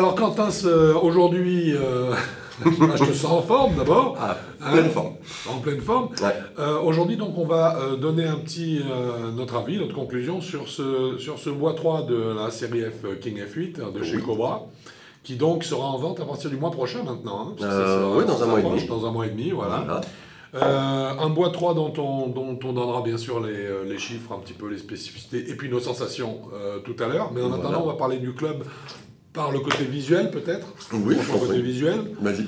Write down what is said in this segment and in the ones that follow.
Alors Quentin, aujourd'hui, je te sens en forme d'abord. Ah, pleine forme. En pleine forme. Ouais. Aujourd'hui, donc, on va donner un petit notre avis, notre conclusion sur ce bois 3 de la série F King F8 de chez Cobra, qui donc sera en vente à partir du mois prochain maintenant. Hein, Oui, dans un mois et demi. Dans un mois et demi, voilà. Voilà. Un bois 3 dont on donnera bien sûr les chiffres, un petit peu les spécificités et puis nos sensations tout à l'heure. Mais en attendant, on va parler du club par le côté visuel peut-être. Oui, le côté visuel. Vas-y.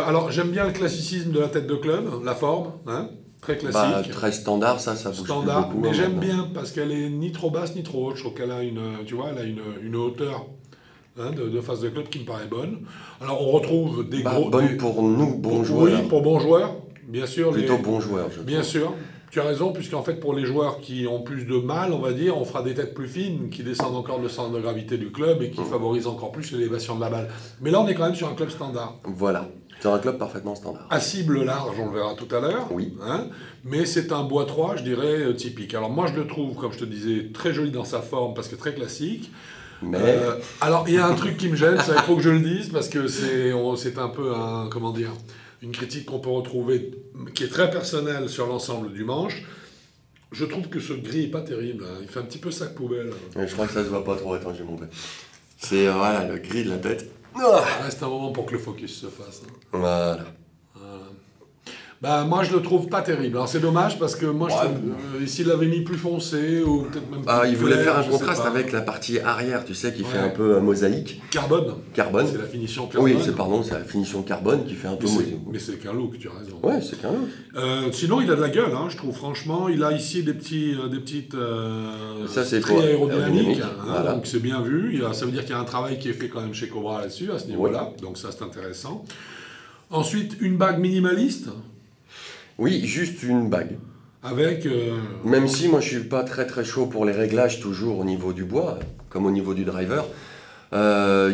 Alors j'aime bien le classicisme de la tête de club, la forme, hein, très classique. Très standard, ça bouge Standard, plus beaucoup. mais j'aime maintenant. bien parce qu'elle est ni trop basse ni trop haute. Je trouve qu'elle a une hauteur. Hein, de phase de club qui me paraît bonne. Alors on retrouve des gros... Bonne pour nous, bons joueurs. Oui, pour bons joueurs, bien sûr. Plutôt bons joueurs, je Bien trouve. sûr, tu as raison, puisqu'en fait pour les joueurs qui ont plus de mal, on va dire, on fera des têtes plus fines, qui descendent encore le centre de gravité du club et qui favorisent encore plus l'élévation de la balle. Mais là on est quand même sur un club standard. Voilà, c'est un club parfaitement standard. À cible large, on le verra tout à l'heure. Oui. Hein, mais c'est un bois 3, je dirais, typique. Alors moi je le trouve, comme je te disais, très joli dans sa forme, parce que très classique. Mais Alors, il y a un truc qui me gêne, ça, il faut que je le dise, parce que c'est un peu une critique qu'on peut retrouver, qui est très personnelle sur l'ensemble du manche. Je trouve que ce gris n'est pas terrible, hein. Il fait un petit peu sac poubelle. je crois que ça se voit pas trop. Attends, j'ai montré. C'est voilà, le gris de la tête. Il reste un moment pour que le focus se fasse. Hein. Voilà. Bah, moi, je le trouve pas terrible. Alors, c'est dommage, parce que moi, je trouve, s'il l'avait mis plus foncé, ou peut-être même plus Il voulait clair, faire un je sais contraste pas. avec la partie arrière, tu sais, qui fait Ouais. un peu mosaïque. Carbone. Carbone. C'est la finition carbone. Oui, c'est la finition carbone qui fait un peu mosaïque. Mais c'est qu'un look, tu as raison. Ouais, c'est qu'un look. Sinon, il a de la gueule, hein, je trouve. Franchement, il a ici des petites Ça, c'est stries pour aérodynamiques. Hein, voilà. donc, c'est bien vu. Ça veut dire qu'il y a un travail qui est fait quand même chez Cobra là-dessus, à ce niveau-là. Donc, ça, c'est intéressant. Ensuite, une bague minimaliste Oui, juste une bague. avec... Même si moi je suis pas très très chaud pour les réglages toujours au niveau du bois, comme au niveau du driver, il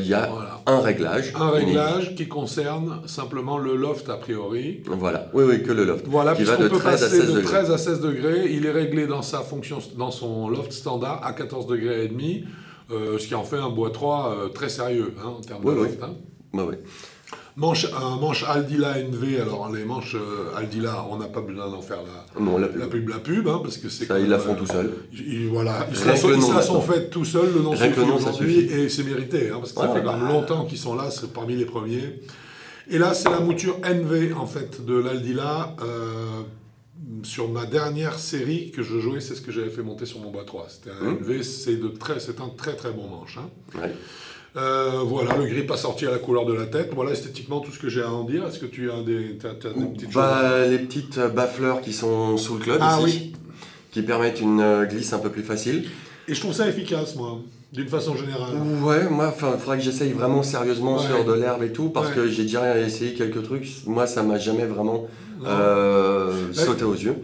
y a Voilà. un réglage. Un réglage qui concerne simplement le loft a priori. Voilà, oui, que le loft. Voilà, qui va puisqu'on de peut 13 à passer 16 de degrés. 13 à 16 degrés. Il est réglé dans sa fonction, dans son loft standard à 14 degrés et demi, ce qui en fait un bois 3 très sérieux hein, en termes de loft. Hein. Bah, oui. Un manche Aldila NV, alors les manches Aldila, on n'a pas besoin d'en faire Non, la la pub, hein, parce que c'est... Ça, ils la font tout seuls. Voilà, ils se Rien la que le nom, sont maintenant. faits tout seuls, le nom Rien que suffit le nom, ça aujourd'hui, suffit. et c'est mérité, hein, parce que ça Ouais, fait quand même longtemps qu'ils sont là, c'est parmi les premiers. Et là, c'est la mouture NV, en fait, de l'Aldila. Sur ma dernière série que je jouais, c'est ce que j'avais fait monter sur mon bois 3. C'était un NV, c'est un très très bon manche. Hein. Ouais. Voilà, le gris pas sorti à la couleur de la tête. Voilà t'esthétiquement tout ce que j'ai à en dire. Est-ce que tu as des petites choses Les petites baffleurs qui sont sous le club Ah ici, qui permettent une glisse un peu plus facile. Et je trouve ça efficace, moi, d'une façon générale. Ouais, moi, il faudrait que j'essaye vraiment sérieusement Ouais. sur de l'herbe et tout, parce Ouais. que j'ai déjà essayé quelques trucs. Moi, ça m'a jamais vraiment sauté aux yeux.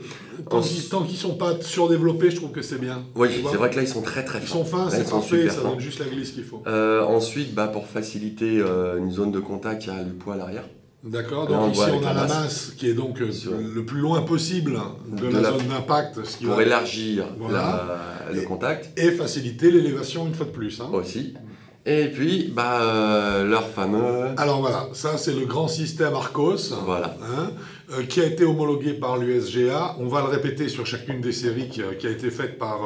Tant qu'ils sont pas surdéveloppés, je trouve que c'est bien. Oui, Tu vois, c'est vrai que là, ils sont très très ils fins. sont fins, Là, c'est ils sont parfait, super ça fins. donne juste la glisse qu'il faut. Ensuite, pour faciliter une zone de contact, il y a le poids à l'arrière. D'accord, Là, on donc ici voit avec on a la la masse. masse qui est donc Sur- le plus loin possible de la zone d'impact, ce qui Pour va élargir Voilà. le contact et faciliter l'élévation une fois de plus. Hein. aussi. Et puis, leur fameux... Alors voilà, ça c'est le grand système Arcos, Voilà. hein, qui a été homologué par l'USGA. On va le répéter sur chacune des séries qui a été faite par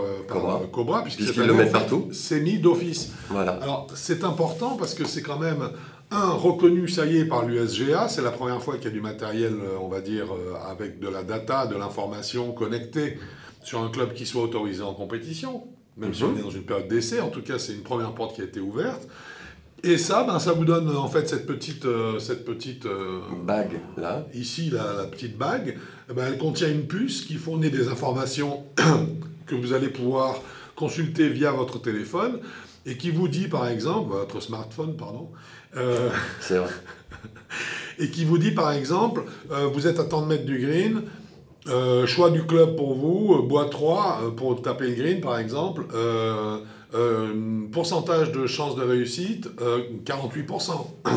Cobra, Puisqu'ils le mettent partout. C'est mis d'office. Voilà. Alors c'est important parce que c'est quand même reconnu, ça y est, par l'USGA. C'est la première fois qu'il y a du matériel, on va dire, avec de la data, de l'information connectée sur un club qui soit autorisé en compétition. Même si on est dans une période d'essai, en tout cas, c'est une première porte qui a été ouverte. Et ça, ça vous donne en fait cette petite Bague, là. ici, la petite bague. Elle contient une puce qui fournit des informations que vous allez pouvoir consulter via votre téléphone et qui vous dit, par exemple, votre smartphone, pardon, C'est vrai. et qui vous dit, par exemple, vous êtes à tant de mètres du green. Choix du club pour vous, bois 3 pour taper le green par exemple, pourcentage de chance de réussite 48%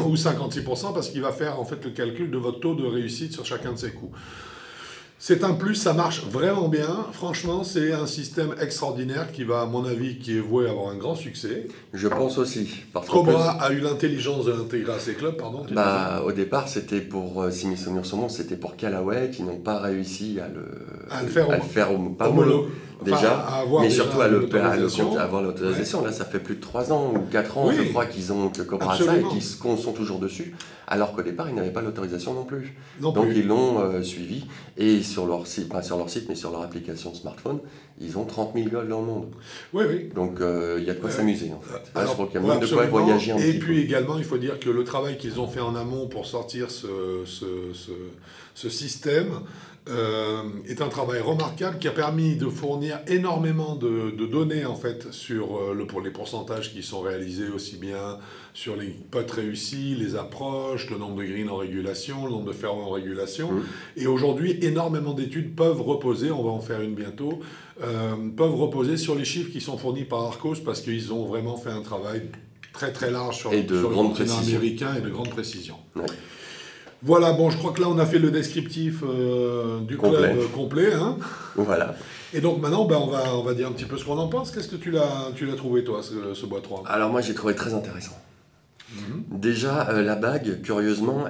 ou 56% parce qu'il va faire en fait le calcul de votre taux de réussite sur chacun de ses coups. C'est un plus, ça marche vraiment bien. Franchement, c'est un système extraordinaire qui va, à mon avis, qui est voué à avoir un grand succès. Je pense aussi. Parce qu'en Cobra a eu l'intelligence de l'intégrer à ses clubs, pardon. au départ, c'était pour, si mes souvenirs sont bons, c'était pour Callaway qui n'ont pas réussi à le faire pas homologuer déjà, mais surtout à avoir l'autorisation. Ouais. Là, ça fait plus de 3 ans ou 4 ans, je crois, que Cobra a ça et qu'ils sont toujours dessus, alors qu'au départ, ils n'avaient pas l'autorisation non plus. Donc, ils l'ont suivi et sur leur site, pas sur leur site, mais sur leur application smartphone, ils ont 30 000 golfs dans le monde. Oui, oui. Donc, il y a de quoi s'amuser, en fait. Alors, je crois qu'il y a même de quoi voyager un petit peu. Et puis également, il faut dire que le travail qu'ils ont fait en amont pour sortir ce système est un travail remarquable qui a permis de fournir énormément de données, en fait, pour les pourcentages qui sont réalisés aussi bien sur les putts réussis, les approches, le nombre de greens en régulation, le nombre de fairways en régulation. Et aujourd'hui, énormément d'études peuvent reposer, on va en faire une bientôt, peuvent reposer sur les chiffres qui sont fournis par Arccos parce qu'ils ont vraiment fait un travail très très large sur le continent américain et de grande précision. Ouais. Voilà, bon, je crois que là on a fait le descriptif du club complet. Hein. Voilà. Et donc maintenant, on va dire un petit peu ce qu'on en pense. Qu'est-ce que tu l'as trouvé, toi, ce bois 3 ? Alors moi, j'ai trouvé très intéressant. Déjà, la bague, curieusement,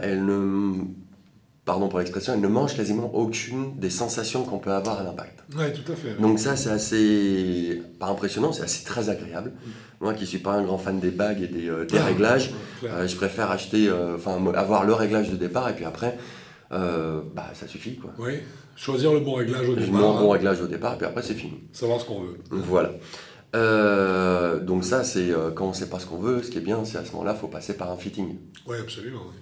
pardon pour l'expression, elle ne mange quasiment aucune des sensations qu'on peut avoir à l'impact. Oui, tout à fait. Ouais. Donc ça, c'est assez, pas impressionnant, c'est assez très agréable. Moi qui ne suis pas un grand fan des bagues et des réglages, je préfère avoir le réglage de départ et puis après, ça suffit, quoi. Oui, choisir le bon réglage au départ. Le bon réglage au départ et puis après, c'est fini. Savoir ce qu'on veut. Voilà. Donc ça, c'est quand on ne sait pas ce qu'on veut, ce qui est bien, c'est à ce moment-là, il faut passer par un fitting. Oui, absolument. Oui.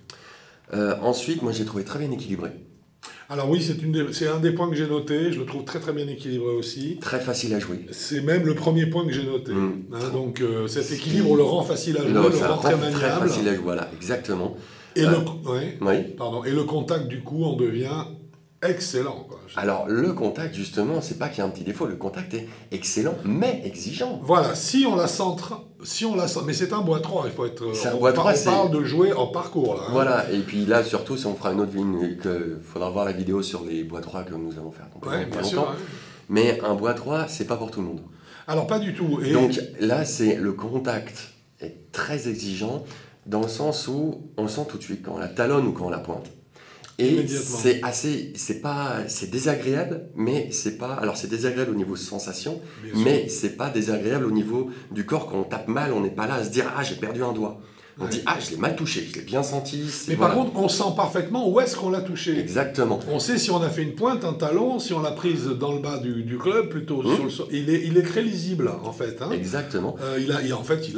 Ensuite, moi j'ai trouvé très bien équilibré. Alors oui, c'est un des points que j'ai noté, je le trouve très très bien équilibré aussi. Très facile à jouer. C'est même le premier point que j'ai noté. Donc cet équilibre le rend facile à jouer, le rend très maniable. Très facile à jouer, voilà, exactement. Et, et le contact du coup en devient excellent, quoi. Alors le contact justement, c'est pas qu'il y a un petit défaut, le contact est excellent mais exigeant. Voilà, si on la centre, mais c'est un bois 3, il faut être. On parle de jouer en parcours là. Hein. Voilà, et puis là surtout si on fera une autre ligne, il faudra voir la vidéo sur les bois 3 que nous allons faire. Ouais, bien sûr. Ouais. Mais un bois 3, c'est pas pour tout le monde. Alors pas du tout. Et... Donc là, le contact est très exigeant dans le sens où on le sent tout de suite quand on la talonne ou quand on la pointe. Et c'est désagréable, mais c'est pas. Alors c'est désagréable au niveau sensation, mais c'est pas désagréable au niveau du corps. Quand on tape mal, on n'est pas là à se dire j'ai perdu un doigt. On dit je l'ai mal touché, je l'ai bien senti. Mais par contre, on sent parfaitement où est-ce qu'on l'a touché. Exactement. On sait si on a fait une pointe, un talon, si on l'a prise dans le bas du club, plutôt sur le sol. Il est très lisible en fait. Hein. Exactement. Il a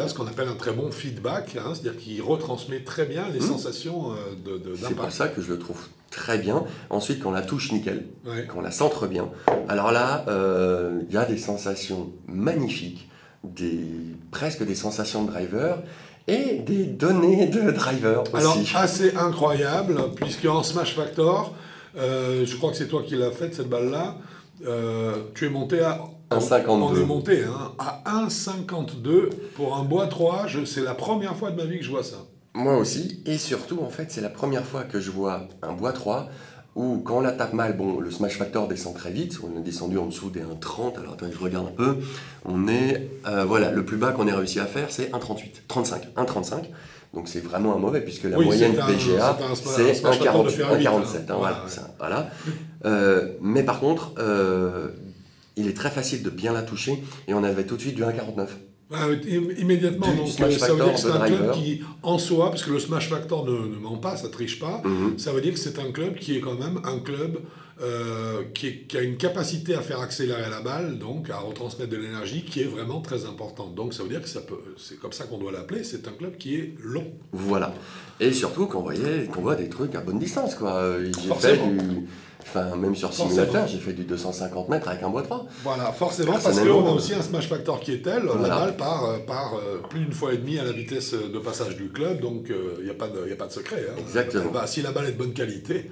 ce qu'on appelle un très bon feedback, hein, c'est-à-dire qu'il retransmet très bien les sensations d'impact. C'est pour ça que je le trouve très bien. Ensuite, quand on la touche nickel, quand on la centre bien, alors là, il y a des sensations magnifiques, presque des sensations de driver. Et des données de driver aussi. Alors, assez incroyable, puisque en Smash Factor, je crois que c'est toi qui l'as faite, cette balle-là, tu es monté à 1,52. On est monté à 1,52 pour un bois 3. C'est la première fois de ma vie que je vois ça. Moi aussi, et surtout, en fait, c'est la première fois que je vois un bois 3 où, quand on la tape mal, le Smash Factor descend très vite. On est descendu en dessous des 1,30. Alors, attendez, je regarde un peu. On est... le plus bas qu'on ait réussi à faire, c'est 1,35. Donc, c'est vraiment un mauvais, puisque la moyenne PGA, c'est 1,47. Voilà. Mais par contre, il est très facile de bien la toucher, et on avait tout de suite du 1,49. Immédiatement, donc ça veut dire que c'est un club qui, en soi, parce que le Smash Factor ne ment pas, ça triche pas, ça veut dire que c'est un club qui est quand même un club qui a une capacité à faire accélérer la balle, donc à retransmettre de l'énergie, qui est vraiment très importante. Donc ça veut dire que c'est comme ça qu'on doit l'appeler, c'est un club qui est long. Voilà. Et surtout qu'on voit des trucs à bonne distance, quoi. Même sur simulateur, j'ai fait du 250 mètres avec un bois 3. Voilà, forcément, parce qu'on a aussi un Smash Factor qui est tel, la balle part plus d'une fois et demie à la vitesse de passage du club, donc il n'y a pas de secret. Hein. Exactement. Si la balle est de bonne qualité,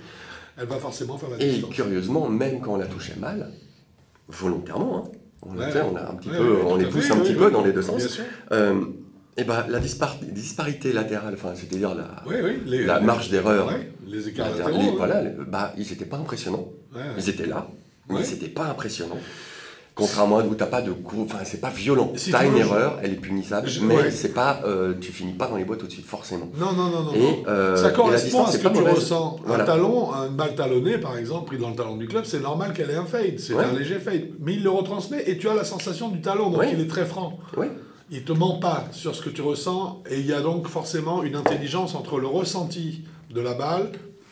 elle va forcément faire la distance. Et curieusement, même quand on la touchait mal, volontairement, on les pousse un petit peu dans les deux sens. Et ben, la disparité latérale, enfin, c'est-à-dire Oui, oui. la marge d'erreur, Ouais, les écarts latérales, latéraux. voilà, bah, ils n'étaient pas impressionnants. Ouais, ouais. Ils étaient là, mais Ouais. c'était pas impressionnant. Contrairement à où t'as pas de cours, enfin c'est pas violent. Si T'as tu une veux, erreur, elle est punissable, mais ouais. c'est pas, tu finis pas dans les boîtes tout de suite forcément. Non, non, non, non. Et, non. Ça et la correspond distance, à ce c'est que pas tu mauvaise. ressens. Voilà. Un talon, une balle talonnée, par exemple, pris dans le talon du club, c'est normal qu'elle ait un fade. C'est Ouais. un léger fade. Mais il le retransmet et tu as la sensation du talon, donc Ouais. il est très franc. Oui, Il te ment pas sur ce que tu ressens et il y a donc forcément une intelligence entre le ressenti de la balle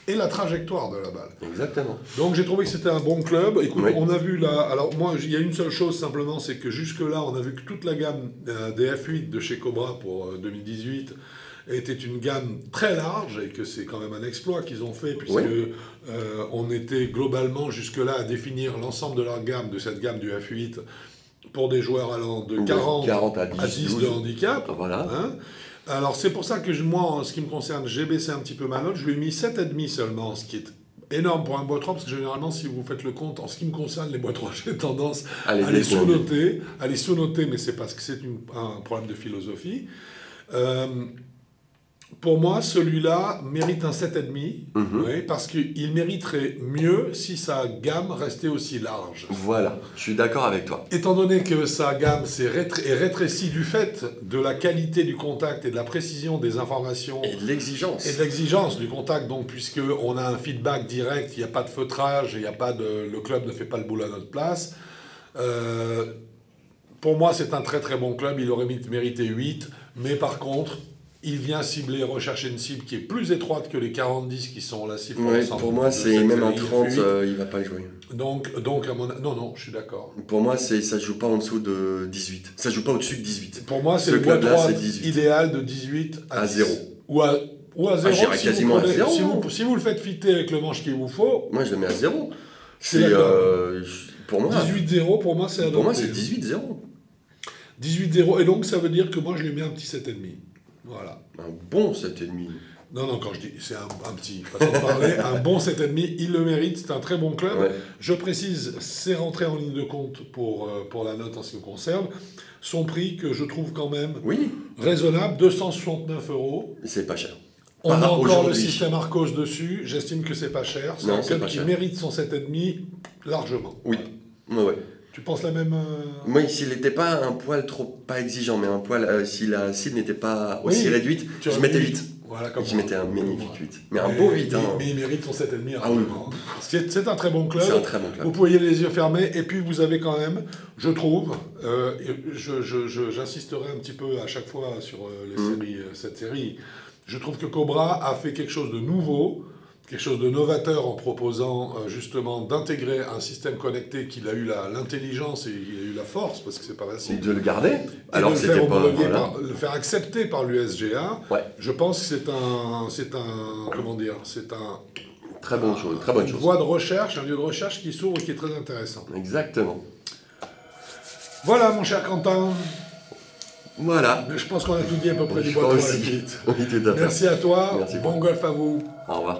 et la trajectoire de la balle. exactement. Donc j'ai trouvé que c'était un bon club. Écoute, Oui. on a vu là. Alors moi, il y a une seule chose simplement, c'est que jusque-là, on a vu que toute la gamme des F8 de chez Cobra pour 2018 était une gamme très large et que c'est quand même un exploit qu'ils ont fait puisque Oui. on était globalement jusque-là à définir l'ensemble de leur gamme, de cette gamme du F8 pour des joueurs allant de 40 à à 10 12. de handicap. Voilà. Hein. Alors c'est pour ça que moi, en ce qui me concerne, j'ai baissé un petit peu ma note. Je lui ai mis 7,5 seulement, ce qui est énorme pour un bois 3, parce que généralement, si vous faites le compte, en ce qui me concerne, les bois 3, j'ai tendance à les sous-noter. À les sous-noter, mais c'est parce que c'est un problème de philosophie. Pour moi, celui-là mérite un 7,5, oui, parce qu'il mériterait mieux si sa gamme restait aussi large. Voilà, je suis d'accord avec toi. Étant donné que sa gamme est rétrécie du fait de la qualité du contact et de la précision des informations Et de l'exigence. et de l'exigence du contact, donc puisqu'on a un feedback direct, il n'y a pas de feutrage, il y a pas le club ne fait pas le boulot à notre place. Pour moi, c'est un très très bon club, il aurait mérité 8, mais par contre, il vient cibler, rechercher une cible qui est plus étroite que les 40-10 qui sont la cible. Ouais, ensemble pour moi, de c'est cette même un série 30, F8. il va pas le jouer. Donc à mon non, non, je suis d'accord. Pour moi, ça se joue pas en dessous de 18. Ça se joue pas au-dessus de 18. Pour moi, c'est Ce le bois club-là, 3 c'est 18. idéal de 18 à 10. 0. Ou à 0, j'irais si quasiment vous prenez- à 0. si vous le faites fitter avec le manche qu'il vous faut, Moi, je le mets à 0. C'est C'est, d'accord. pour moi, 18-0, pour moi, c'est adopté. pour moi, c'est 18-0. 18-0, et donc ça veut dire que moi, je lui mets un petit 7,5. Voilà. Un bon 7,5. Non, non, quand je dis c'est un petit, façon de parler, un bon 7,5, il le mérite, c'est un très bon club. Ouais. Je précise, c'est rentré en ligne de compte pour la note en ce qui me concerne. Son prix, que je trouve quand même Oui, raisonnable, 269 €. c'est pas cher. On a encore le aujourd'hui. système Arcos dessus, j'estime que c'est pas cher. C'est Non, un c'est club pas qui cher. mérite son 7,5 largement. Oui. Ouais. Tu penses la même Moi, s'il n'était pas un poil trop, pas exigeant, mais un poil, si la cible n'était pas aussi Oui, réduite, tu je aurais mettais mis 8. Voilà, comme Je moi. mettais un Comme magnifique moi. 8. Mais un beau 8. Hein. Mais il mérite son 7,5 Ah oui. largement. C'est un très bon club. C'est un très bon club. Vous pouvez les yeux fermés. Et puis vous avez quand même, je trouve, j'insisterai un petit peu à chaque fois sur cette série, je trouve que Cobra a fait quelque chose de nouveau, quelque chose de novateur en proposant justement d'intégrer un système connecté qu'il a eu l'intelligence et il a eu la force, parce que c'est pas facile. De le garder, Et alors de que le faire c'était pas. homologuer Voilà. le faire accepter par l'USGA, Ouais. je pense que comment dire, c'est Très bonne chose, très bonne une chose. voie de recherche, un lieu de recherche qui s'ouvre et qui est très intéressant. Exactement. Voilà, mon cher Quentin. Voilà. Mais je pense qu'on a tout dit à peu près du Je bois crois de la aussi. suite. Oui, tout à fait. Merci à toi. Merci Bon beaucoup. golf à vous. Au revoir.